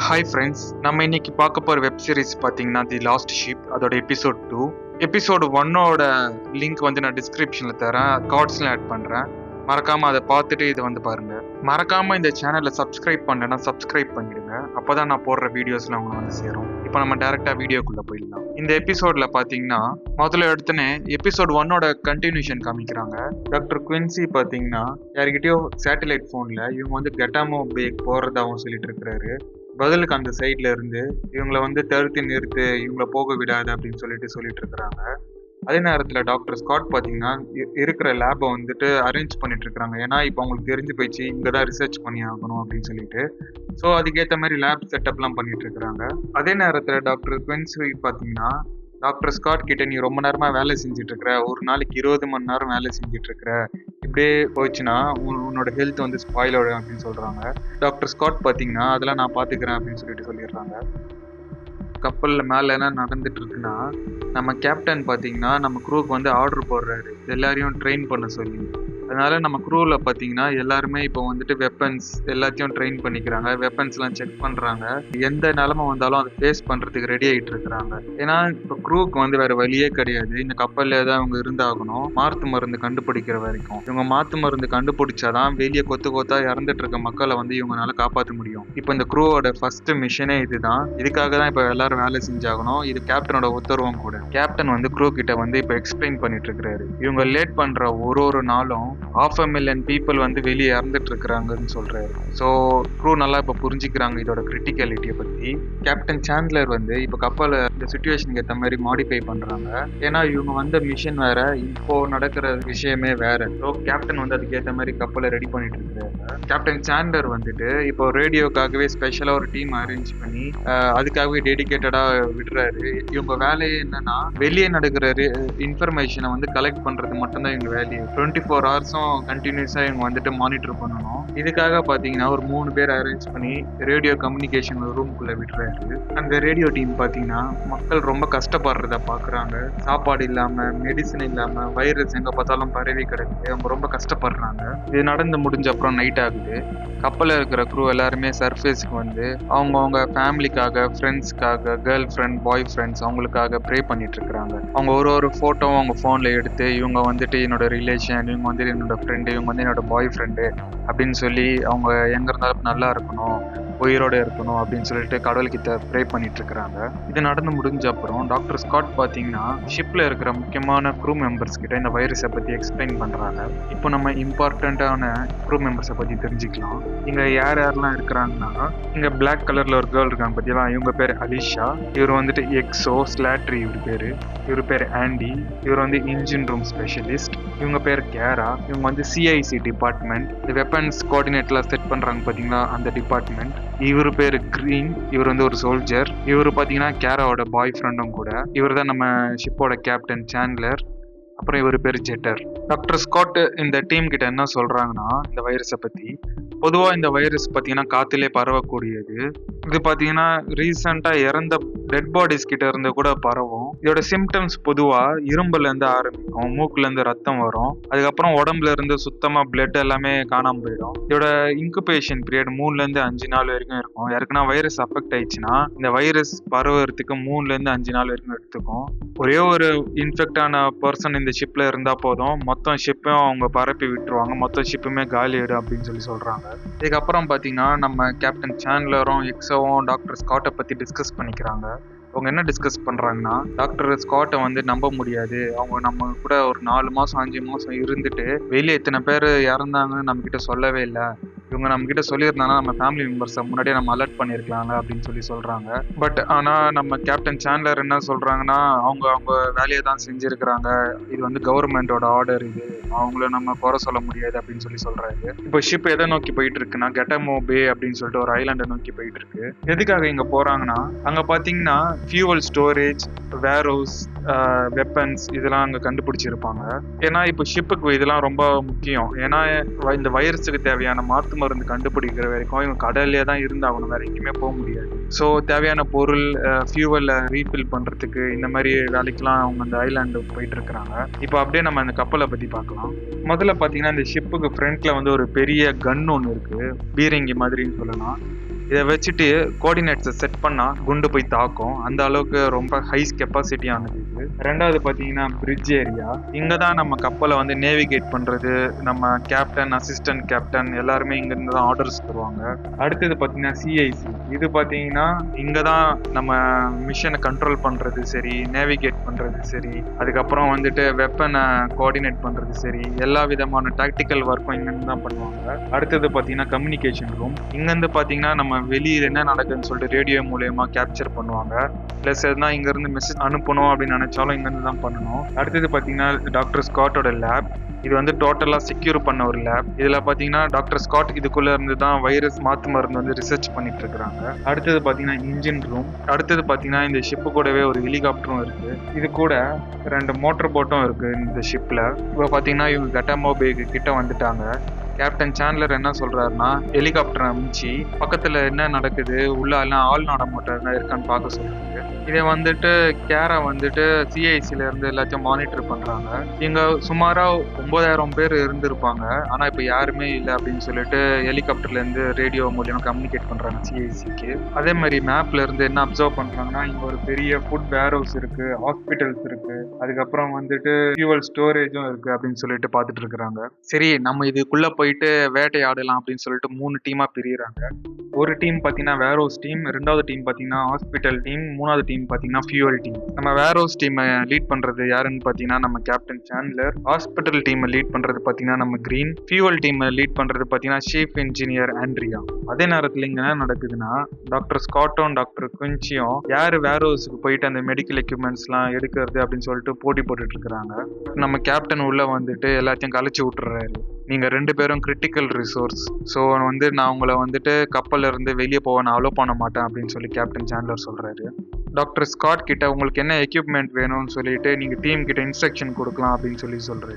Hi friends, நம்ம இன்னைக்கு பார்க்க போகிற வெப் சீரிஸ் பார்த்தீங்கன்னா தி லாஸ்ட் ஷிப். அதோட எபிசோட் 2. எபிசோடு 1ஓட லிங்க் வந்து நான் டிஸ்கிரிப்ஷனில் தரேன், கார்ட்ஸ்லாம் ஆட் பண்ணுறேன். மறக்காமல் அதை பார்த்துட்டு இதை வந்து பாருங்கள். மறக்காமல் இந்த சேனலை சப்ஸ்கிரைப் பண்ணலைன்னா சப்ஸ்கிரைப் பண்ணிடுங்க. அப்போ தான் நான் போடுற வீடியோஸ்லாம் உங்களுக்கு வந்து சேரும். இப்போ நம்ம டேரெக்டாக வீடியோக்குள்ளே போயிடலாம். இந்த எபிசோடில் பார்த்தீங்கன்னா முதல்ல எடுத்துனே எபிசோட் 1ஓட கண்டினியூஷன் காமிக்கிறாங்க. டாக்டர் குவின்சி பார்த்தீங்கன்னா யார்கிட்டயோ சேட்டலைட் ஃபோனில் இவங்க வந்து கெட்டாமோ பேக் போகிறதாகவும் சொல்லிட்டு இருக்கிறாரு. பதிலுக்கு அந்த சைட்ல இருந்து இவங்களை வந்து தடுத்து நிறுத்து, இவங்களை போக விடாது அப்படின்னு சொல்லிட்டு இருக்கிறாங்க. அதே நேரத்தில் டாக்டர் ஸ்காட் பார்த்தீங்கன்னா இருக்கிற லேபை வந்துட்டு அரேஞ்ச் பண்ணிட்டு இருக்கிறாங்க. ஏன்னா இப்போ அவங்களுக்கு தெரிஞ்சு போயிடுச்சு இங்கே தான் ரிசர்ச் பண்ணி ஆகணும் அப்படின்னு சொல்லிட்டு. ஸோ அதுக்கேற்ற மாதிரி லேப் செட்டப்லாம் பண்ணிட்டு இருக்கிறாங்க. அதே நேரத்தில் டாக்டர் குவின்சி பார்த்தீங்கன்னா டாக்டர் ஸ்காட் கிட்ட நீ ரொம்ப நேரமாக வேலை செஞ்சுட்டு இருக்கிற, ஒரு நாளைக்கு 20 மணி நேரம் வேலை செஞ்சுட்டு இருக்கிற, இப்படியே போயிடுச்சுன்னா உன்னோட ஹெல்த் வந்து ஸ்பாயில் ஆகும் அப்படின்னு சொல்கிறாங்க. டாக்டர் ஸ்காட் பார்த்தீங்கன்னா அதெல்லாம் நான் பார்த்துக்கிறேன் அப்படின்னு சொல்லிடுறாங்க. கப்பலில் மேலே என்ன நடந்துட்டு இருக்குன்னா, நம்ம கேப்டன் பார்த்தீங்கன்னா நம்ம க்ரூவுக்கு வந்து ஆர்டர் போடுறாரு எல்லாரையும் ட்ரெயின் பண்ண சொல்லி. அதனால நம்ம க்ரூவில் பார்த்தீங்கன்னா எல்லாருமே இப்போ வந்துட்டு வெப்பன்ஸ் எல்லாத்தையும் ட்ரெயின் பண்ணிக்கிறாங்க. வெப்பன்ஸ்லாம் செக் பண்ணுறாங்க. எந்த நிலமை வந்தாலும் அதை ஃபேஸ் பண்ணுறதுக்கு ரெடி ஆகிட்டு இருக்கிறாங்க. ஏன்னா இப்போ க்ரூவுக்கு வந்து வேறு வழியே கிடையாது. இந்த கப்பலில் தான் அவங்க இருந்தாகணும் மாற்று மருந்து கண்டுபிடிக்கிற வரைக்கும். இவங்க மாற்று மருந்து கண்டுபிடிச்சாதான் வெளியே கொத்தா இறந்துட்டு இருக்க மக்களை வந்து இவங்களால காப்பாற்ற முடியும். இப்போ இந்த க்ரூவோட ஃபர்ஸ்ட் மிஷனே இதுதான். இதுக்காக தான் இப்போ எல்லாரும் வேலை செஞ்சாகணும். இது கேப்டனோட உத்தரவும் கூட. கேப்டன் வந்து க்ரூ கிட்ட வந்து இப்போ எக்ஸ்பிளைன் பண்ணிட்டு இருக்கிறாரு. இவங்க லேட் பண்ற ஒரு நாளும் 500,000 பீப்புள் வந்து வெளியே இறந்துட்டு இருக்கிறாங்கன்னு சொல்றாரு. ஸோ க்ரூ நல்லா இப்போ புரிஞ்சுக்கிறாங்க இதோட கிரிட்டிகாலிட்டியை பத்தி. கேப்டன் சாண்ட்லர் வந்து இப்போ கப்பலை இந்த சுச்சுவேஷனுக்கு ஏற்ற மாதிரி மாடிஃபை பண்றாங்க. ஏன்னா இவங்க வந்த மிஷன் வேற, இப்போ நடக்கிற விஷயமே வேற. ஸோ கேப்டன் வந்து அதுக்கு ஏற்ற மாதிரி கப்பலை ரெடி பண்ணிட்டு இருக்கிறாங்க. கேப்டன் சாண்ட்லர் வந்துட்டு இப்போ ரேடியோக்காகவே ஸ்பெஷலா ஒரு டீம் அரேஞ்ச் பண்ணி அதுக்காகவே டெடிகேட்டடா விடுறாரு. இவங்க வேலையே என்னன்னா வெளியே நடக்கிற இன்ஃபர்மேஷனை வந்து கலெக்ட் பண்றது மட்டும்தான் இவங்க வேலையை. 24 ஹவர்ஸும் கண்டினியூஸா இவங்க வந்துட்டு மானிட்டர் பண்ணணும். இதுக்காக பாத்தீங்கன்னா ஒரு 3 பேர் அரேஞ்ச் பண்ணி ரேடியோ கம்யூனிகேஷன் ரூம்குள்ள விடுறாரு. அந்த ரேடியோ டீம் பாத்தீங்கன்னா மக்கள் ரொம்ப கஷ்டப்படுறத பாக்குறாங்க. சாப்பாடு இல்லாம, மெடிசன் இல்லாம, வைரஸ் எங்க பார்த்தாலும் பரவி கிடக்குது. அவங்க ரொம்ப கஷ்டப்படுறாங்க. இது நடந்து முடிஞ்ச அப்புறம் நைட் ஆகுது. கப்பலில் இருக்கிற க்ரூ எல்லாருமே சர்ஃபேஸ்க்கு வந்து அவங்கவுங்க ஃபேமிலிக்காக, ஃப்ரெண்ட்ஸ்க்காக, கேர்ள் ஃப்ரெண்ட், பாய் ஃப்ரெண்ட்ஸ் அவங்களுக்காக ப்ரே பண்ணிட்டு இருக்கிறாங்க. அவங்க ஒரு ஃபோட்டோவும் அவங்க ஃபோனில் எடுத்து இவங்க வந்துட்டு என்னோட ரிலேஷன், இவங்க வந்து என்னோட ஃப்ரெண்டு, இவங்க வந்து என்னோட பாய் ஃப்ரெண்டு அப்படின்னு சொல்லி அவங்க எங்கே இருந்தாலும் நல்லா இருக்கணும், உயிரோடு இருக்கணும் அப்படின்னு சொல்லிட்டு கடவுள்கிட்ட ப்ரே பண்ணிட்டு இருக்கிறாங்க. இது நடந்து முடிஞ்ச அப்புறம் டாக்டர் ஸ்காட் பார்த்தீங்கன்னா ஷிப்பில் இருக்கிற முக்கியமான க்ரூ மெம்பர்ஸ் கிட்ட இந்த வைரஸை பற்றி எக்ஸ்பிளைன் பண்ணுறாங்க. இப்போ நம்ம இம்பார்ட்டண்ட்டான க்ரூ மெம்பர்ஸை பற்றி தெரிஞ்சுக்கலாம். இங்கே யாரெல்லாம் இருக்கிறாங்கன்னா, இங்கே பிளாக் கலரில் ஒரு கேர்ள் இருக்காங்க பற்றியெல்லாம். இவங்க பேர் அலிஷா. இவர் வந்துட்டு எக்ஸோ ஸ்லாட்ரி இவர் பேர் ஆண்டி. இவர் வந்து இன்ஜின் ரூம் ஸ்பெஷலிஸ்ட். இவங்க பேர் கேரா. இவங்க வந்து சிஐசி டிபார்ட்மெண்ட், இந்த வெப்பன்ஸ் கோஆர்டினேட்லாம் செட் பண்ணுறாங்க பார்த்தீங்களா, அந்த டிபார்ட்மெண்ட். இவர் பேர் கிரீன். இவர் வந்து ஒரு சோல்ஜர். இவர் பார்த்தீங்கன்னா கேராவோட பாய் ஃப்ரெண்டும் கூட. இவர் தான் நம்ம ஷிப்போட கேப்டன் சாண்ட்லர். அப்புறம் இவர் பேர் ஜெட்டர். டாக்டர் ஸ்காட் இந்த டீம் கிட்ட என்ன சொல்றாங்கன்னா இந்த வைரஸை பத்தி, பொதுவாக இந்த வைரஸ் பார்த்தீங்கன்னா காத்திலே பரவக்கூடியது. இது பார்த்தீங்கன்னா ரீசெண்டாக இறந்த டெட் பாடிஸ் கிட்ட இருந்து கூட பரவும். இதோட சிம்டம்ஸ் பொதுவாக இரும்புல இருந்து ஆரம்பிக்கும், மூக்குல இருந்து ரத்தம் வரும், அதுக்கப்புறம் உடம்புல இருந்து சுத்தமா பிளட் எல்லாமே காணாம போயிடும். இதோட இன்குபேஷன் பீரியட் 3-5 நாள் வரைக்கும் இருக்கும். யாருக்குன்னா வைரஸ் அஃபெக்ட் ஆயிடுச்சுன்னா இந்த வைரஸ் பரவறதுக்கு 3-5 நாள் வரைக்கும் எடுத்துக்கும். ஒரே ஒரு இன்ஃபெக்ட் ஆன பர்சன் இந்த ஷிப்ல இருந்தா போதும், மொத்தம் ஷிப்பையும் அவங்க பரப்பி விட்டுருவாங்க, மொத்தம் ஷிப்புமே காலி ஆயிடும் அப்படின்னு சொல்றாங்க. இதுக்கப்புறம் பாத்தீங்கன்னா நம்ம கேப்டன் சாண்ட்லரும் எக்ஸோவும் டாக்டர் ஸ்காட்டை பத்தி டிஸ்கஸ் பண்ணிக்கிறாங்க. அவங்க என்ன டிஸ்கஸ் பண்றாங்கன்னா, டாக்டர் ஸ்காட்டை வந்து நம்ப முடியாது, அவங்க நம்ம கூட ஒரு 4 மாசம் 5 மாசம் இருந்துட்டு வெளியே எத்தனை பேர் இறந்தாங்கன்னு நம்ம கிட்ட சொல்லவே இல்லை. இவங்க நம்ம கிட்ட சொல்லியிருந்தாங்கன்னா நம்ம ஃபேமிலி மெம்பர்ஸை முன்னாடியே நம்ம அலர்ட் பண்ணியிருக்கலாங்க அப்படின்னு சொல்றாங்க. பட் ஆனால் நம்ம கேப்டன் சாண்ட்லர் என்ன சொல்றாங்கன்னா, அவங்க வேலையை தான் செஞ்சிருக்கிறாங்க, இது வந்து கவர்மெண்டோட ஆர்டர், இது அவங்கள நம்ம குறை சொல்ல முடியாது அப்படின்னு சொல்றாரு. இப்போ ஷிப் எதை நோக்கி போயிட்டு இருக்குன்னா கெட்டமோ பே அப்படின்னு சொல்லிட்டு ஒரு ஐலாண்டை நோக்கி போயிட்டு இருக்கு. எதுக்காக இங்க போறாங்கன்னா, அங்க பாத்தீங்கன்னா ஃபியூவல் ஸ்டோரேஜ், வேர்ஹவுஸ், வெப்பன்ஸ் இதெல்லாம் அங்கே கண்டுபிடிச்சிருப்பாங்க. ஏன்னா இப்போ ஷிப்புக்கு இதெல்லாம் ரொம்ப முக்கியம். ஏன்னா இந்த வைரஸுக்கு தேவையான மாற்று மருந்து கண்டுபிடிக்கிற வரைக்கும் இவங்க கடல்லே தான் இருந்தாகணும், வேற எங்கேயுமே போக முடியாது. ஸோ தேவையான பொருள், ஃபியூவலை ரீஃபில் பண்ணுறதுக்கு இந்த மாதிரி வேலைக்கெல்லாம் அவங்க அந்த ஐலாண்டு போயிட்டு இருக்கிறாங்க. இப்போ அப்படியே நம்ம அந்த கப்பலை பற்றி பார்க்கலாம். முதல்ல பார்த்தீங்கன்னா இந்த ஷிப்புக்கு ஃப்ரண்ட்ல வந்து ஒரு பெரிய கன் ஒன்று இருக்கு, பீரங்கி மாதிரின்னு சொல்லலாம். இதை வச்சுட்டு கோஆர்டினேட்ஸை செட் பண்ணா குண்டு போய் தாக்கும். அந்த அளவுக்கு ரொம்ப ஹை கெப்பாசிட்டியானது இது. ரெண்டாவது பார்த்தீங்கன்னா பிரிட்ஜ் ஏரியா. இங்கே தான் நம்ம கப்பலை வந்து நேவிகேட் பண்ணுறது, நம்ம கேப்டன், அசிஸ்டன்ட் கேப்டன் எல்லாருமே இங்கேருந்து தான் ஆர்டர்ஸ் தருவாங்க. அடுத்தது பார்த்தீங்கன்னா சிஐசி. இது பார்த்தீங்கன்னா இங்கே தான் நம்ம மிஷனை கண்ட்ரோல் பண்ணுறது சரி, நேவிகேட் பண்ணுறது சரி, அதுக்கப்புறம் வந்துட்டு வெப்பனை கோஆர்டினேட் பண்ணுறது சரி, எல்லா விதமான டாக்டிக்கல் ஒர்க்கும் இங்கேருந்து தான் பண்ணுவாங்க. அடுத்தது பார்த்தீங்கன்னா கம்யூனிகேஷன் ரூம். இங்கேருந்து பார்த்தீங்கன்னா நம்ம வெளியில் என்ன நடக்குதுன்னு சொல்லிட்டு ரேடியோ மூலயமா கேப்சர் பண்ணுவாங்க. ப்ளஸ் எதுனா இங்கேருந்து மெசேஜ் அனுப்பணும் அப்படின்னு நினச்சாலும் இங்கேருந்து தான் பண்ணணும். அடுத்தது பார்த்தீங்கன்னா டாக்டர் ஸ்காட்டோட லேப். இது வந்து டோட்டலாக செக்யூர் பண்ண ஒரு லேப். இதில் பார்த்தீங்கன்னா டாக்டர் ஸ்காட் இதுக்குள்ளே இருந்து தான் வைரஸ் மாற்று மருந்து வந்து ரிசர்ச் பண்ணிட்டு இருக்கிறாங்க. அடுத்தது பார்த்தீங்கன்னா இன்ஜின் ரூம். அடுத்தது பார்த்தீங்கன்னா இந்த ஷிப்பு கூடவே ஒரு ஹெலிகாப்டரும் இருக்கு. இது கூட 2 மோட்டர் போட்டும் இருக்கு இந்த ஷிப்பில். இப்போ பார்த்தீங்கன்னா இவங்க கட்டாமோ பேக் கிட்ட வந்துட்டாங்க. கேப்டன் சாண்ட்லர் என்ன சொல்றாருன்னா ஹெலிகாப்டர் அமிச்சு பக்கத்துல என்ன நடக்குது, உள்ள எல்லாம் ஆள் நடமாட்டம் இருக்கான்னு பார்க்க சொல்றாங்க. இதை வந்துட்டு கேரா வந்துட்டு சிஐசில இருந்து எல்லாத்தையும் மானிட்டர் பண்றாங்க. இங்க சுமாரா 9000 பேர் இருந்திருப்பாங்க. ஆனா இப்ப யாருமே இல்லை அப்படின்னு சொல்லிட்டு ஹெலிகாப்டர்ல இருந்து ரேடியோ மூலியமா கம்யூனிகேட் பண்றாங்க சிஐசிக்கு. அதே மாதிரி மேப்ல இருந்து என்ன அப்சர்வ் பண்றாங்கன்னா இங்க ஒரு பெரிய ஃபுட் வேர் ஹவுஸ் இருக்கு, ஹாஸ்பிட்டல்ஸ் இருக்கு, அதுக்கப்புறம் வந்துட்டு ஃபியூவல் ஸ்டோரேஜும் இருக்கு அப்படின்னு சொல்லிட்டு பார்த்துட்டு இருக்கிறாங்க. சரி, நம்ம இதுக்குள்ள போயிட்டு வேட்டையாடலாம் அப்படின்னு சொல்லிட்டு 3 டீமா பிரியுறாங்க. ஒரு டீம் பார்த்தீங்கன்னா வேர் ஹவுஸ் டீம், 2வது டீம் பார்த்தீங்கன்னா ஹாஸ்பிட்டல் டீம், 3வது டீம் பார்த்தீங்கன்னா ஃபியூவல் டீம். நம்ம வேர் ஹவுஸ் டீமை லீட் பண்றது யாருன்னு பார்த்தீங்கன்னா நம்ம கேப்டன் சாண்ட்லர். ஹாஸ்பிட்டல் டீமை லீட் பண்றது பார்த்தீங்கன்னா நம்ம கிரீன். ஃபியூவல் டீமை லீட் பண்றது பார்த்தீங்கன்னா சீஃப் இன்ஜினியர் ஆண்ட்ரியா. அதே நேரத்தில் இங்க என்ன நடக்குதுன்னா டாக்டர் ஸ்காட்டும் டாக்டர் குவின்சியும் யாரு வேர் ஹவுஸுக்கு போயிட்டு அந்த மெடிக்கல் எக்யூப்மெண்ட்ஸ்லாம் எடுக்கிறது அப்படின்னு சொல்லிட்டு போட்டி போட்டுட்டு இருக்கிறாங்க. நம்ம கேப்டன் உள்ள வந்துட்டு எல்லாத்தையும் கழிச்சு விட்டுறாரு. நீங்க 2 பேரும் கிரிட்டிக்கல் ரிசோர்ஸ், ஸோ வந்து நான் உங்களை வந்துட்டு கப்பல்ல இருந்து வெளியே போக நான் அலோ பண்ண மாட்டேன் அப்படின்னு சொல்லி கேப்டன் சாண்ட்லர் சொல்றாரு. டாக்டர் ஸ்காட் கிட்ட உங்களுக்கு என்ன எக்யூப்மெண்ட் வேணும்னு சொல்லிட்டு நீங்க டீம் கிட்ட இன்ஸ்ட்ரக்ஷன் கொடுக்கலாம் அப்படின்னு சொல்றாரு.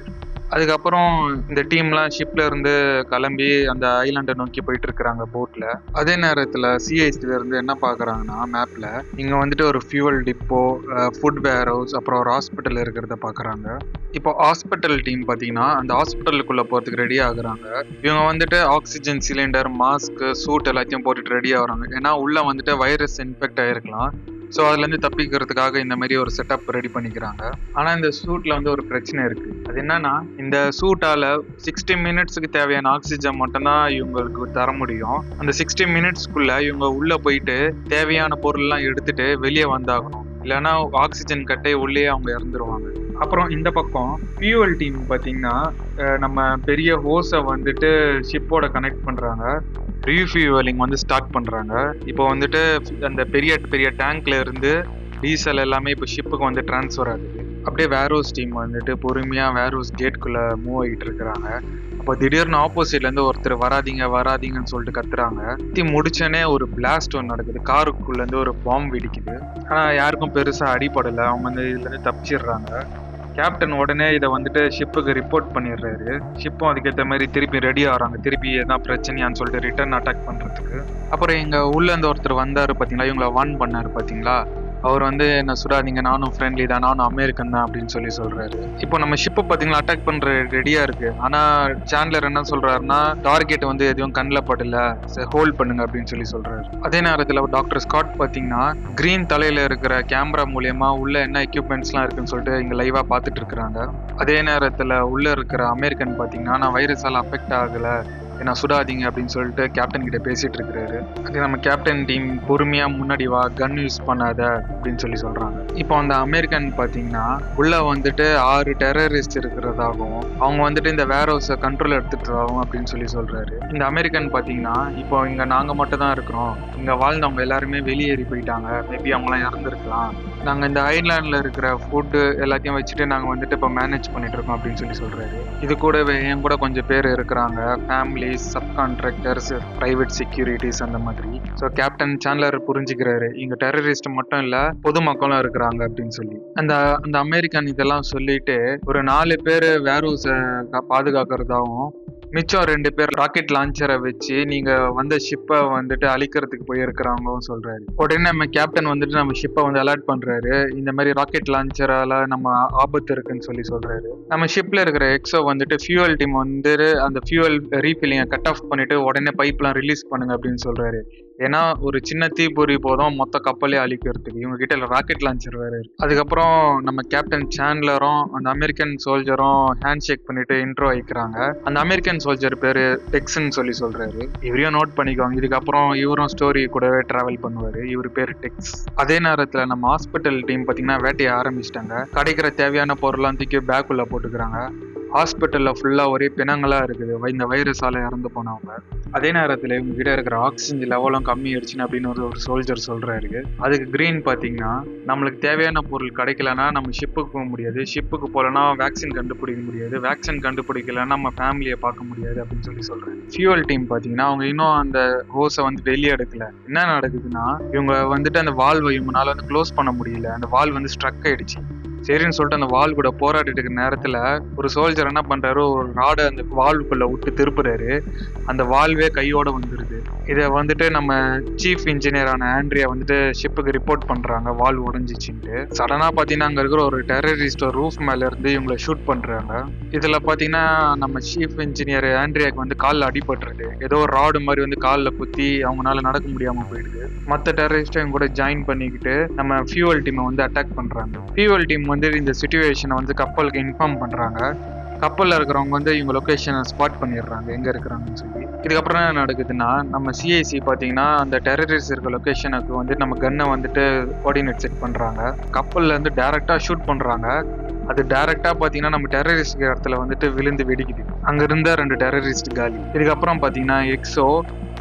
அதுக்கப்புறம் இந்த டீம்லாம் ஷிப்ல இருந்து கிளம்பி அந்த ஐலாண்டை நோக்கி போயிட்டு இருக்கிறாங்க போட்ல. அதே நேரத்துல சிஐசில இருந்து என்ன பாக்குறாங்கன்னா மேப்ல இங்க வந்துட்டு ஒரு ஃபியூவல் டிப்போ, ஃபுட் வேர் ஹவுஸ், அப்புறம் ஒரு ஹாஸ்பிட்டல் இருக்கிறத பாக்குறாங்க. இப்போ ஹாஸ்பிட்டல் டீம் பாத்தீங்கன்னா அந்த ஹாஸ்பிட்டலுக்குள்ள போறதுக்கு ரெடி ஆகுறாங்க. இவங்க வந்துட்டு ஆக்சிஜன் சிலிண்டர், மாஸ்க், சூட் எல்லாத்தையும் போட்டுட்டு ரெடி ஆகுறாங்க. ஏன்னா உள்ள வந்துட்டு வைரஸ் இன்ஃபெக்ட் ஆயிருக்கலாம். ஸோ அதுலேருந்து தப்பிக்கிறதுக்காக இந்த மாதிரி ஒரு செட்டப் ரெடி பண்ணிக்கிறாங்க. ஆனால் இந்த சூட்டில் வந்து ஒரு பிரச்சனை இருக்குது. அது என்னன்னா இந்த சூட்டால் 60 மினிட்ஸுக்கு தேவையான ஆக்சிஜன் மட்டும்தான் இவங்களுக்கு தர முடியும். அந்த 60 மினிட்ஸ்க்குள்ள இவங்க உள்ளே போயிட்டு தேவையான பொருள்லாம் எடுத்துட்டு வெளியே வந்தாகணும். இல்லைன்னா ஆக்சிஜன் கட்டை உள்ளே அவங்க இறந்துருவாங்க. அப்புறம் இந்த பக்கம் ஃபியூவல் டீம் பார்த்தீங்கன்னா நம்ம பெரிய ஹோஸை வந்துட்டு ஷிப்போட கனெக்ட் பண்ணுறாங்க. ரீஃபியூவலிங் வந்து ஸ்டார்ட் பண்ணுறாங்க. இப்போ வந்துட்டு அந்த பெரிய பெரிய டேங்க்ல இருந்து டீசல் எல்லாமே இப்போ ஷிப்புக்கு வந்து டிரான்ஸ்ஃபர் ஆகுது. அப்படியே வேர்ஹவுஸ் டீம் வந்துட்டு பொறுமையாக வேர்ஹவுஸ் கேட்குள்ளே மூவ் ஆகிட்டு இருக்கிறாங்க. அப்போ திடீர்னு ஆப்போசிட்லேருந்து ஒருத்தர் வராதீங்கன்னு சொல்லிட்டு கத்துறாங்க. முடிச்சனே ஒரு பிளாஸ்ட் ஒன்று நடக்குது. காருக்குள்ளேருந்து ஒரு பாம்பு வெடிக்குது. ஆனால் யாருக்கும் பெருசாக அடிப்படலை. அவங்க வந்து இதுலேருந்து தப்பிச்சிடுறாங்க. கேப்டன் உடனே இதை வந்துட்டு ஷிப்புக்கு ரிப்போர்ட் பண்ணிடுறாரு. ஷிப்பும் அதுக்கேற்ற மாதிரி திருப்பி ரெடி ஆகிறாங்க. திருப்பி எதாவது பிரச்சனையான்னு சொல்லிட்டு ரிட்டர்ன் அட்டாக் பண்ணுறதுக்கு. அப்புறம் எங்கள் உள்ளேருந்து ஒருத்தர் வந்தார் பார்த்தீங்களா, இவங்களை வார்ன் பண்ணார் பார்த்தீங்களா. அவர் வந்து என்ன சுடாதீங்க, நானும் ஃப்ரெண்ட்லி தான், நானும் அமெரிக்கன் தான் அப்படின்னு சொல்றாரு. இப்போ நம்ம ஷிப்பை பார்த்தீங்களா அட்டாக் பண்ற ரெடியா இருக்கு. ஆனா சாண்ட்லர் என்ன சொல்றாருன்னா டார்கெட் வந்து எதுவும் கண்ணில் படல, ஹோல்ட் பண்ணுங்க அப்படின்னு சொல்றாரு. அதே நேரத்தில் டாக்டர் ஸ்காட் பார்த்தீங்கன்னா கிரீன் தலையில இருக்கிற கேமரா மூலியமா உள்ள என்ன எக்யூப்மெண்ட்ஸ்லாம் இருக்குன்னு சொல்லிட்டு இங்க லைவா பார்த்துட்டு இருக்கிறாங்க. அதே நேரத்தில் உள்ள இருக்கிற அமெரிக்கன் பார்த்தீங்கன்னா நான் வைரஸால் அஃபெக்ட் ஆகல, என்ன சுடாதீங்க அப்படின்னு சொல்லிட்டு கேப்டன் கிட்ட பேசிட்டு இருக்கிறாரு. அது நம்ம கேப்டன் டீம் பொறுமையா முன்னாடி வா, கன் யூஸ் பண்ணாத அப்படின்னு சொல்றாங்க. இப்போ அந்த அமெரிக்கன் பாத்தீங்கன்னா உள்ள வந்துட்டு 6 டெரரிஸ்ட் இருக்கிறதாகவும் அவங்க வந்துட்டு இந்த வேர் ஹவுஸை கண்ட்ரோல் எடுத்துட்டாகும் அப்படின்னு சொல்றாரு. இந்த அமெரிக்கன் பாத்தீங்கன்னா இப்போ இங்க நாங்க மட்டும் தான் இருக்கிறோம், இங்க வாழ்ந்தவங்க எல்லாருமே வெளியேறி போயிட்டாங்க, மேபி அவங்களாம் இறந்துருக்கலாம், நாங்க இந்த ஐலாண்ட்ல இருக்கிற ஃபுட்டு எல்லாத்தையும் வச்சுட்டு நாங்க வந்துட்டு இப்போ மேனேஜ் பண்ணிட்டு இருக்கோம் அப்படின்னு சொல்றாரு. இது கூடவே என் கூட கொஞ்சம் பேர் இருக்கிறாங்க, families, sub contractors, private securities அந்த மாதிரி. ஸோ கேப்டன் சாண்ட்லர் புரிஞ்சுக்கிறாரு இங்க டெரரிஸ்ட் மட்டும் இல்ல பொதுமக்களும் இருக்கிறாங்க அப்படின்னு சொல்லி. அந்த அமெரிக்கன் இதெல்லாம் சொல்லிட்டு ஒரு 4 பேர் வேர் ஹவுஸை பாதுகாக்கிறதாவும் மிச்சம் 2 பேர் ராக்கெட் லான்ச்சரை வச்சு நீங்க வந்த ஷிப்பை வந்துட்டு அழிக்கிறதுக்கு போயிருக்கிறாங்கன்னு சொல்றாரு. உடனே நம்ம கேப்டன் வந்துட்டு நம்ம ஷிப்பை வந்து அலர்ட் பண்றாரு. இந்த மாதிரி ராக்கெட் லான்ச்சரால நம்ம ஆபத்து இருக்குன்னு சொல்றாரு. நம்ம ஷிப்ல இருக்கிற எக்ஸோ வந்துட்டு ஃபியூவல் டீம் வந்து அந்த ஃபியூவல் ரீஃபில்லிங்கை கட் ஆஃப் பண்ணிட்டு உடனே பைப்லாம் ரிலீஸ் பண்ணுங்க அப்படின்னு சொல்றாரு. ஏன்னா ஒரு சின்ன தீப்பொறி போதும் மொத்த கப்பலே அழிக்கிறதுக்கு. இவங்க கிட்ட ராக்கெட் லான்ச்சர் வேற இருக்கு. அதுக்கப்புறம் நம்ம கேப்டன் சாண்ட்லரும் அந்த அமெரிக்கன் சோல்ஜரும் ஹேண்ட் ஷேக் பண்ணிட்டு இன்ட்ரோ வைக்கிறாங்க. அந்த அமெரிக்கன் சோல்ஜர் பேரு டெக்ஸ்ன்னு சொல்றாரு. இவரையும் நோட் பண்ணிக்குவாங்க. இதுக்கப்புறம் இவரும் ஸ்டோரி கூடவே டிராவல் பண்ணுவாரு. இவர் பேரு டெக்ஸ். அதே நேரத்துல நம்ம ஹாஸ்பிட்டல் டீம் பாத்தீங்கன்னா வேட்டையை ஆரம்பிச்சிட்டாங்க. கிடைக்கிற தேவையான பொருள்லாம் தூக்கி பேக்குள்ள போட்டுக்கிறாங்க. ஹாஸ்பிட்டல்ல ஃபுல்லா ஒரே பிணங்களா இருக்குது, இந்த வைரஸால இறந்து போனவங்க. அதே நேரத்துல இவங்க கிட்ட இருக்கிற ஆக்சிஜன் லெவலும் கம்மி ஆயிடுச்சுன்னு அப்படின்னு ஒரு சோல்ஜர் சொல்றாரு. அதுக்கு கிரீன் பாத்தீங்கன்னா நம்மளுக்கு தேவையான பொருள் கிடைக்கலன்னா நம்ம ஷிப்புக்கு போக முடியாது, ஷிப்புக்கு போலன்னா வேக்சின் கண்டுபிடிக்க முடியாது, வேக்சின் கண்டுபிடிக்கலன்னா நம்ம ஃபேமிலியை பார்க்க முடியாது அப்படின்னு சொல்றாரு. ஃபியூவல் டீம் பாத்தீங்கன்னா அவங்க இன்னும் அந்த ஹோஸை வந்து வெளியே எடுக்கல. என்ன நடக்குதுன்னா இவங்க வந்துட்டு அந்த வால்வை இவங்களால வந்து க்ளோஸ் பண்ண முடியல. அந்த வால்வ் வந்து ஸ்ட்ரக் ஆயிடுச்சு. சரின்னு சொல்லிட்டு அந்த வால் கூட போராடிட்டு இருக்கிற நேரத்துல ஒரு சோல்ஜர் என்ன பண்றாரு, ஒரு ராடை அந்த வால்வுக்குள்ள விட்டு திருப்புறாரு. அந்த வால்வே கையோட வந்துருது. இதை வந்துட்டு நம்ம சீஃப் இன்ஜினியரான ஆண்ட்ரியா வந்துட்டு ஷிப்புக்கு ரிப்போர்ட் பண்றாங்க வால்வ் உடஞ்சிச்சுட்டு. சடனா பாத்தீங்கன்னா அங்க இருக்கிற ஒரு டெரரிஸ்ட் ரூஃப் மேல இருந்து இவங்களை ஷூட் பண்றாங்க. இதுல பாத்தீங்கன்னா நம்ம சீஃப் இன்ஜினியர் ஆண்ட்ரியாக்கு வந்து காலில் அடிபட்டுருது. ஏதோ ஒரு ராடு மாதிரி வந்து காலில் குத்தி அவங்களால நடக்க முடியாம போயிடுது. மற்ற டெரரிஸ்டும் கூட ஜாயின் பண்ணிக்கிட்டு நம்ம ஃபியூவல் டீமை வந்து அட்டாக் பண்றாங்க. ஃபியூவல் டீம் வந்து இந்த சிச்சுவேஷனை வந்து கப்பலுக்கு இன்ஃபார்ம் பண்றாங்க. கப்பல்ல இருக்கிறவங்க வந்து இவங்க லொகேஷனை ஸ்பாட் பண்ணிடுறாங்க எங்க இருக்கிறாங்கன்னு சொல்லி. இதுக்கப்புறம் என்ன நடக்குதுன்னா நம்ம சிஐசி பாத்தீங்கன்னா அந்த டெரரிஸ்ட் இருக்க லொகேஷனுக்கு வந்து நம்ம கன்னை வந்துட்டு கோஆர்டினேட் செட் பண்றாங்க. கப்பல்ல இருந்து டைரக்டா ஷூட் பண்றாங்க. அது டைரக்டா பாத்தீங்கன்னா நம்ம டெரரிஸ்ட் இடத்துல வந்துட்டு விழுந்து வெடிக்குது. அங்க இருந்த 2 டெரரிஸ்ட் காலி. இதுக்கப்புறம் பாத்தீங்கன்னா எக்ஸோ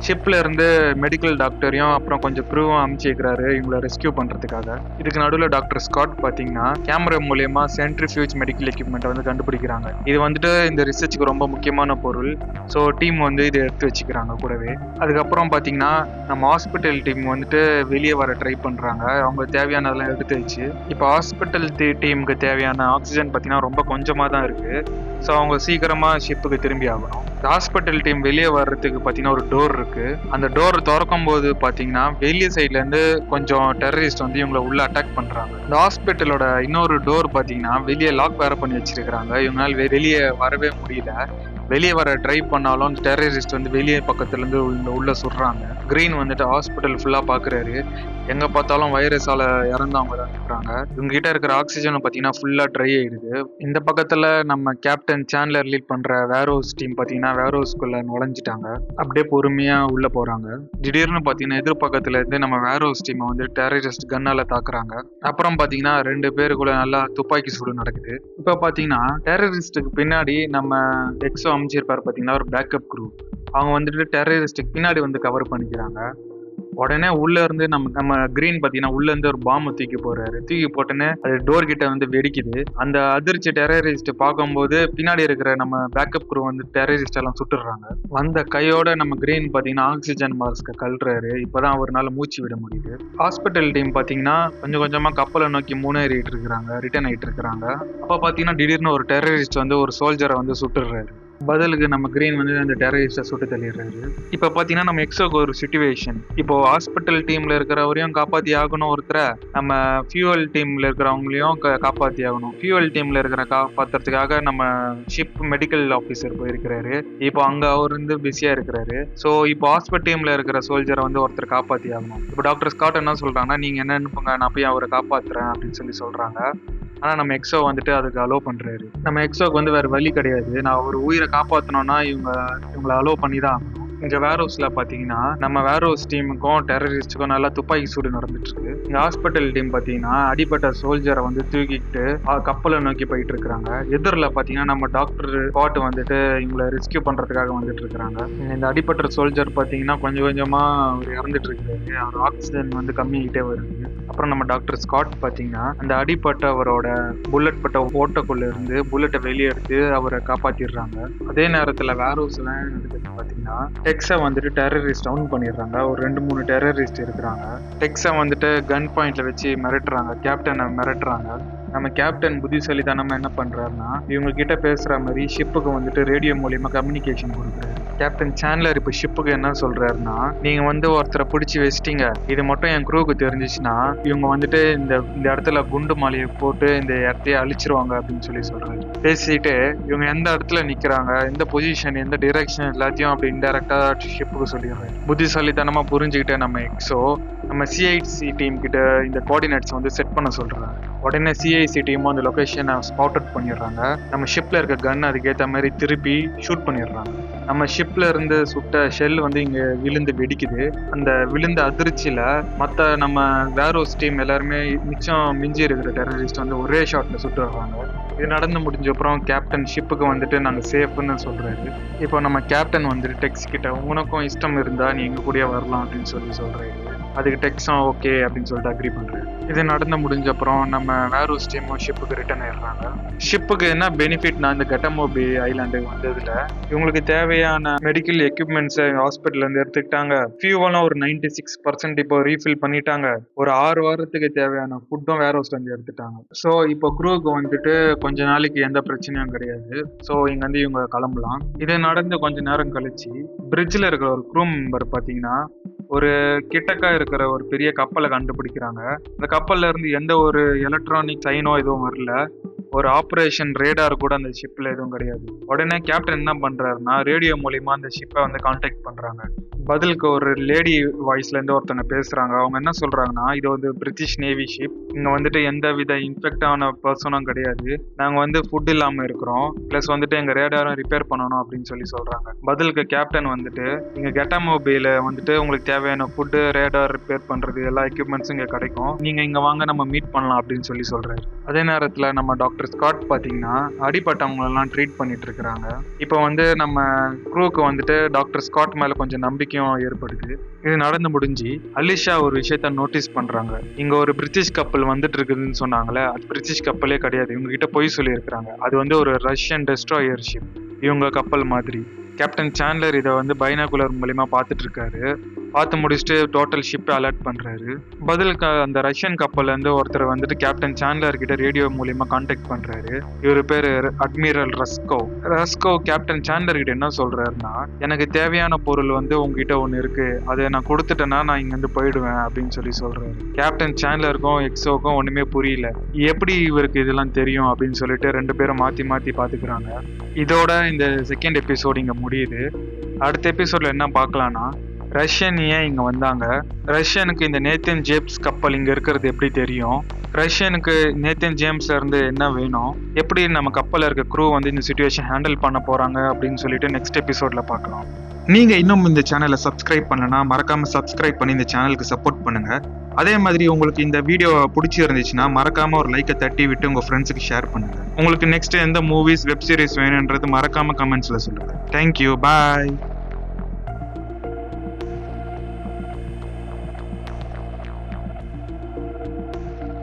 ஷிப்ல இருந்து மெடிக்கல் டாக்டரையும் அப்புறம் கொஞ்சம் க்ரூவும் அனுப்பிச்சிருக்கிறாரு இவங்களை ரெஸ்கியூ பண்றதுக்காக. இதுக்கு நடுவில் டாக்டர் ஸ்காட் பாத்தீங்கன்னா கேமரா மூலியமா சென்ட்ரிஃபியூஜ் மெடிக்கல் எக்யூப்மெண்ட் வந்து கண்டுபிடிக்கிறாங்க. இது வந்துட்டு இந்த ரிசர்ச்சுக்கு ரொம்ப முக்கியமான பொருள். ஸோ டீம் வந்து இதை எடுத்து வச்சுக்கிறாங்க கூடவே. அதுக்கப்புறம் பாத்தீங்கன்னா நம்ம ஹாஸ்பிட்டல் டீம் வந்துட்டு வெளியே வர ட்ரை பண்றாங்க. அவங்க தேவையானதெல்லாம் எடுத்து வச்சு. இப்போ ஹாஸ்பிட்டல் டீமுக்கு தேவையான ஆக்சிஜன் பாத்தீங்கன்னா ரொம்ப கொஞ்சமா தான் இருக்கு. ஸோ அவங்க சீக்கிரமா ஷிப்புக்கு திரும்பி ஆகணும். ஹாஸ்பிட்டல் டீம் வெளியே வர்றதுக்கு பாத்தீங்கன்னா ஒரு டோர் இருக்கு. அந்த டோர் திறக்கும் போது பாத்தீங்கன்னா வெளியே சைட்ல இருந்து கொஞ்சம் டெரரிஸ்ட் வந்து இவங்களை உள்ள அட்டாக் பண்றாங்க. இந்த ஹாஸ்பிட்டலோட இன்னொரு டோர் பாத்தீங்கன்னா வெளியே லாக் வேற பண்ணி வச்சிருக்காங்க. இவங்களால வெளியே வரவே முடியல. வெளியே வர ட்ரை பண்ணாலும் டெரரிஸ்ட் வந்து வெளியே பக்கத்துல இருந்து உள்ள சுடுறாங்க. கிரீன் வந்துட்டு ஹாஸ்பிட்டல் ஃபுல்லா பாக்குறாரு. எங்க பார்த்தாலும் வைரஸால இறந்தவங்க தான் இருக்கிறாங்க. இவங்க கிட்ட இருக்கிற ஆக்சிஜன் பாத்தீங்கன்னா ஃபுல்லா ட்ரை ஆயிடுது. இந்த பக்கத்துல நம்ம கேப்டன் சாண்ட்லர் லீட் பண்ற வேர்ஹவுஸ் டீம் பாத்தீங்கன்னா வேர்ஹவுஸ்குள்ள நுழைஞ்சிட்டாங்க. அப்படியே பொறுமையா உள்ள போறாங்க. திடீர்னு பாத்தீங்கன்னா எதிர்பக்கத்துல இருந்து நம்ம வேர்ஹவுஸ் டீமை வந்து டெரரிஸ்ட் கன்னால தாக்குறாங்க. அப்புறம் பாத்தீங்கன்னா 2 பேருக்குள்ள நல்லா துப்பாக்கி சூடு நடக்குது. இப்ப பாத்தீங்கன்னா டெரரிஸ்டுக்கு பின்னாடி நம்ம எக்ஸோ அமைச்சிருப்பாரு பாத்தீங்கன்னா ஒரு பேக்கப் குரூப். அவங்க வந்துட்டு டெரரிஸ்டுக்கு பின்னாடி வந்து கவர் பண்ணிக்கிறாங்க. உடனே உள்ள இருந்து நம்ம கிரீன் பாத்தீங்கன்னா உள்ள இருந்து ஒரு பாம்பு தூக்கி போறாரு. தூக்கி போட்டுன்னு அது டோர் கிட்ட வந்து வெடிக்குது. அந்த அதிர்ச்சி டெரரிஸ்ட் பார்க்கும்போது பின்னாடி இருக்கிற நம்ம பேக்கப் குரூ வந்து டெரரிஸ்ட் எல்லாம் சுட்டுறாங்க. வந்த கையோட நம்ம கிரீன் பாத்தீங்கன்னா ஆக்சிஜன் மாஸ்க கல்றாரு. இப்பதான் அவரால் மூச்சு விட முடியுது. ஹாஸ்பிட்டல் டீம் பாத்தீங்கன்னா கொஞ்சம் கொஞ்சமா கப்பலை நோக்கி முன்னேறிட்டு இருக்கிறாங்க, ரிட்டர்ன் ஆயிட்டு இருக்கிறாங்க. அப்ப பாத்தீங்கன்னா திடீர்னு ஒரு டெரரிஸ்ட் வந்து ஒரு சோல்ஜரை வந்து சுட்டுறாரு. பதிலுக்கு நம்ம கிரீன் வந்து அந்த டெரரிஸ்ட சுட்டு தள்ளிடுறாரு. இப்ப பாத்தீங்கன்னா நம்ம எக்ஸோக்கு ஒரு சிச்சுவேஷன். இப்போ ஹாஸ்பிட்டல் டீம்ல இருக்கிறவரையும் காப்பாத்தி ஆகணும் ஒருத்தரை, நம்ம ஃபியூவல் டீம்ல இருக்கிறவங்களையும் காப்பாத்தி ஆகணும். ஃபியூவல் டீம்ல இருக்கிற காப்பாத்துறதுக்காக நம்ம ஷிப் மெடிக்கல் ஆபீசர் போயிருக்கிறாரு. இப்போ அங்க அவர் வந்து பிஸியா இருக்கிறாரு. சோ இப்போ ஹாஸ்பிட்டல் டீம்ல இருக்கிற சோல்ஜரை வந்து ஒருத்தர் காப்பாத்தி ஆகணும். இப்போ டாக்டர் ஸ்காட் என்ன சொல்றாங்கன்னா, நீங்க என்ன அனுப்புங்க, நான் போய் அவரை காப்பாத்துறேன் அப்படின்னு சொல்றாங்க. ஆனா நம்ம எக்ஸோ வந்துட்டு அதுக்கு அலோவ் பண்றாரு. நம்ம எக்ஸோக்கு வந்து வேற வழி கிடையாது. நான் ஒரு உயிரை காப்பாத்தணும்னா இவங்களை அலோவ் பண்ணி தான் ஆகணும். இங்க வேர்ஹவுஸ்ல பாத்தீங்கன்னா நம்ம வேர்ஹவுஸ் டீமுக்கும் டெரரிஸ்டுக்கும் நல்லா துப்பாக்கி சூடு நடந்துட்டு இருக்கு. இந்த ஹாஸ்பிட்டல் டீம் பாத்தீங்கன்னா அடிப்பட்ட சோல்ஜரை வந்து தூக்கிட்டு கப்பலை நோக்கி போயிட்டு இருக்காங்க. எதிரில் பாத்தீங்கன்னா நம்ம டாக்டர் ஸ்காட் வந்துட்டு இவங்களை ரெஸ்கியூ பண்றதுக்காக வந்துட்டு இருக்காங்க. இந்த அடிப்பட்ட சோல்ஜர் பாத்தீங்கன்னா கொஞ்சம் கொஞ்சமா அவர் இறந்துட்டு இருக்காரு. அவர் ஆக்சிஜன் வந்து கம்மியாகிட்டே வருது. அப்புறம் நம்ம டாக்டர் ஸ்காட் பாத்தீங்கன்னா அந்த அடிப்பட்டவரோட புல்லட் பட்ட ஓட்டக்குள்ள இருந்து புல்லட்டை வெளியே எடுத்து அவரை காப்பாத்திடுறாங்க. அதே நேரத்துல வேர்ஹவுஸ்ல நடக்குது பாத்தீங்கன்னா டெக்ஸை வந்துட்டு டெரரிஸ்ட் டவுன் பண்ணிடுறாங்க. ஒரு 2-3 டெரரிஸ்ட் இருக்கிறாங்க. டெக்ஸை வந்துட்டு கன் பாயிண்ட்ல வச்சு மிரட்டுறாங்க, கேப்டனை மிரட்டுறாங்க. நம்ம கேப்டன் புத்திசாலித்தனமா என்ன பண்றாருன்னா இவங்க கிட்ட பேசுற மாதிரி ஷிப்புக்கு வந்துட்டு ரேடியோ மூலியமா கம்யூனிகேஷன் கொடுக்குறாரு. கேப்டன் சாண்ட்லர் இப்ப ஷிப்புக்கு என்ன சொல்றாருன்னா, நீங்க வந்து ஒருத்தரை பிடிச்சி வச்சிட்டீங்க, இது மட்டும் என் க்ரூவுக்கு தெரிஞ்சிச்சுன்னா இவங்க வந்துட்டு இந்த இந்த இடத்துல குண்டு மாலையை போட்டு இந்த இடத்தையே அழிச்சிருவாங்க அப்படின்னு சொல்றாரு. பேசிட்டு இவங்க எந்த இடத்துல நிக்கிறாங்க, எந்த பொசிஷன், எந்த டிரெக்ஷன் எல்லாத்தையும் அப்படி இன்டெரக்டா ஷிப்புக்கு சொல்லிடுறாரு. புத்திசாலித்தனமா புரிஞ்சுக்கிட்ட நம்ம எக்ஸோ நம்ம சிஐசி டீம் கிட்ட இந்த கோஆர்டினேட்ஸ் வந்து செட் பண்ண சொல்றாங்க. உடனே சிஐசி டீமும் அந்த லொகேஷனை ஸ்பாட் அவுட் பண்ணிடுறாங்க. நம்ம ஷிப்ல இருக்க கன் அதுக்கேற்ற மாதிரி திருப்பி ஷூட் பண்ணிடுறாங்க. நம்ம ஷிப்ல இருந்து சுட்ட ஷெல் வந்து இங்க விழுந்து வெடிக்குது. அந்த விழுந்த அதிர்ச்சியில மற்ற நம்ம வேரோஸ் டீம் எல்லாருமே மிச்சம் மிஞ்சி இருக்கிற டெரரிஸ்ட் வந்து ஒரே ஷாட்ல சுட்டுறாங்க. இது நடந்து முடிஞ்ச அப்புறம் கேப்டன் ஷிப்புக்கு வந்துட்டு நாங்க சேஃப்னு சொல்றாரு. இப்போ நம்ம கேப்டன் வந்துட்டு டெக்ஸ் கிட்ட உனக்கும் இஷ்டம் இருந்தா நீ எங்க கூடயே வரலாம் அப்படின்னு சொல்றாரு. அதுக்கு டெக்ஸும் ஓகே அப்படின்னு சொல்லிட்டு அக்ரி பண்றாரு. இது நடந்து முடிஞ்ச அப்புறம் நம்ம வேரோஸ் டீமும் ஷிப்புக்கு ரிட்டர்ன் ஆயிடுறாங்க. ஷிப்புக்கு என்ன பெனிஃபிட்னா இந்த கட்டமோபி ஐலாண்டு வந்ததுல இவங்களுக்கு தேவையான மெடிக்கல் எக்யூப்மெண்ட்ஸை ஹாஸ்பிட்டல்ல இருந்து எடுத்துக்கிட்டாங்க. ஃபியூவெல்லாம் ஒரு 96% இப்போ ரீஃபில் பண்ணிட்டாங்க. ஒரு 6 வாரத்துக்கு தேவையான ஃபுட்டும் வேரோஸ்ல இருந்து எடுத்துட்டாங்க. ஸோ இப்போ க்ரூவுக்கு வந்துட்டு கொஞ்ச நாளைக்கு எந்த பிரச்சனையும் கிடையாது. ஸோ இங்க வந்து இவங்க கிளம்பலாம். இது நடந்து கொஞ்ச நேரம் கழிச்சு பிரிட்ஜில் இருக்கிற ஒரு க்ரூ மெம்பர் பார்த்தீங்கன்னா ஒரு கிட்டக்கா இருக்கிற ஒரு பெரிய கப்பலை கண்டுபிடிக்கிறாங்க. அந்த கப்பல்ல இருந்து எந்த ஒரு எலக்ட்ரானிக் சைனோ எதுவும் வரல. ஒரு ஆப்ரேஷன் ரேடார் கூட அந்த ஷிப்ல எதுவும் கிடையாது. உடனே கேப்டன் என்ன பண்றாருன்னா ரேடியோ மூலியமா அந்த ஷிப்பை வந்து கான்டாக்ட் பண்றாங்க. பதிலுக்கு ஒரு லேடி வாய்ஸ்ல இருந்து ஒருத்தங்க பேசுறாங்க. அவங்க என்ன சொல்றாங்கன்னா, இது வந்து பிரிட்டிஷ் நேவி ஷிப், இங்க வந்துட்டு எந்த வித இன்ஃபெக்ட் ஆன பர்சனும் கிடையாது, நாங்க வந்து ஃபுட் இல்லாம இருக்கிறோம், பிளஸ் வந்துட்டு எங்க ரேடாரும் ரிப்பேர் பண்ணணும் அப்படின்னு சொல்றாங்க. பதிலுக்கு கேப்டன் வந்துட்டு இங்க கெட்டாமோபில வந்துட்டு உங்களுக்கு தேவையான ஃபுட்டு, ரேடார் ரிப்பேர் பண்றது எல்லா எக்யூப்மெண்ட்ஸும் இங்க கிடைக்கும், நீங்க இங்க வாங்க நம்ம மீட் பண்ணலாம் அப்படின்னு சொல்றாரு. அதே நேரத்துல நம்ம டாக்டர் ஸ்காட் பாத்தீங்கன்னா அடிப்பட்டவங்க எல்லாம் ட்ரீட் பண்ணிட்டு இருக்காங்க. இப்போ வந்து நம்ம க்ரூக்கு வந்துட்டு டாக்டர் ஸ்காட் மேல கொஞ்சம் நம்பிக்கையும் ஏற்படுது. இது நடந்து முடிஞ்சு அலிஷா ஒரு விஷயத்த நோட்டீஸ் பண்றாங்க. இங்க ஒரு பிரிட்டிஷ் கப்பல் வந்துட்டு இருக்குதுன்னு சொன்னாங்களே, அது பிரிட்டிஷ் கப்பலே கிடையாது, இவங்க கிட்ட போய் சொல்லியிருக்கிறாங்க. அது வந்து ஒரு ரஷ்யன் டெஸ்ட்ராயர் ஷிப், இவங்க கப்பல் மாதிரி. கேப்டன் சாண்ட்லர் இதை வந்து பைனாகுலர் மூலியமா பார்த்துட்டு இருக்காரு. பார்த்து முடிச்சுட்டு டோட்டல் ஷிப்பை அலர்ட் பண்றாரு. பதிலுக்கு அந்த ரஷ்யன் கப்பல்ல இருந்து ஒருத்தர் வந்துட்டு கேப்டன் சாண்ட்லர் கிட்ட ரேடியோ மூலியமா கான்டாக்ட் பண்றாரு. இவரு பேரு அட்மிரல் ரஸ்கோ கேப்டன் சாண்ட்லர் கிட்ட என்ன சொல்றாருன்னா, எனக்கு தேவையான பொருள் வந்து உங்ககிட்ட ஒண்ணு இருக்கு, அதை நான் கொடுத்துட்டேன்னா நான் இங்க இருந்து போயிடுவேன் அப்படின்னு சொல்றாரு. கேப்டன் சாண்ட்லருக்கும் எக்ஸோக்கும் ஒண்ணுமே புரியல, எப்படி இவருக்கு இதெல்லாம் தெரியும் அப்படின்னு சொல்லிட்டு ரெண்டு பேரும் மாத்தி மாத்தி பாத்துக்கிறாங்க. இதோட இந்த செகண்ட் எபிசோட் இங்க முடியுது. அடுத்த எபிசோட்ல என்ன பார்க்கலாம்னா, ரஷ்யன் ஏன் இங்க வந்தாங்க, ரஷ்யனுக்கு இந்த நேத்தன் ஜேம்ஸ் கப்பல் இங்க இருக்கிறது எப்படி தெரியும், ரஷ்யனுக்கு நேத்தன் ஜேம்ஸ்ல இருந்து என்ன வேணும், எப்படி நம்ம கப்பல்ல இருக்க க்ரூ வந்து இந்த சிச்சுவேஷன் ஹேண்டில் பண்ண போறாங்க அப்படின்னு சொல்லிட்டு நெக்ஸ்ட் எபிசோட்ல பார்க்கலாம். நீங்க இன்னும் இந்த சேனலை சப்ஸ்கிரைப் பண்ணனா மறக்காம சப்ஸ்கிரைப் பண்ணி இந்த சேனலுக்கு சப்போர்ட் பண்ணுங்க. அதே மாதிரி உங்களுக்கு இந்த வீடியோ பிடிச்சிருந்துச்சுன்னா மறக்காம ஒரு லைக்கை தட்டி விட்டு உங்க ஃப்ரெண்ட்ஸுக்கு ஷேர் பண்ணுங்க. உங்களுக்கு நெக்ஸ்ட் எந்த மூவிஸ் வெப் சீரிஸ் வேணும்ன்றது மறக்காம கமெண்ட்ஸ்ல சொல்லுங்க. தேங்க்யூ, பாய்.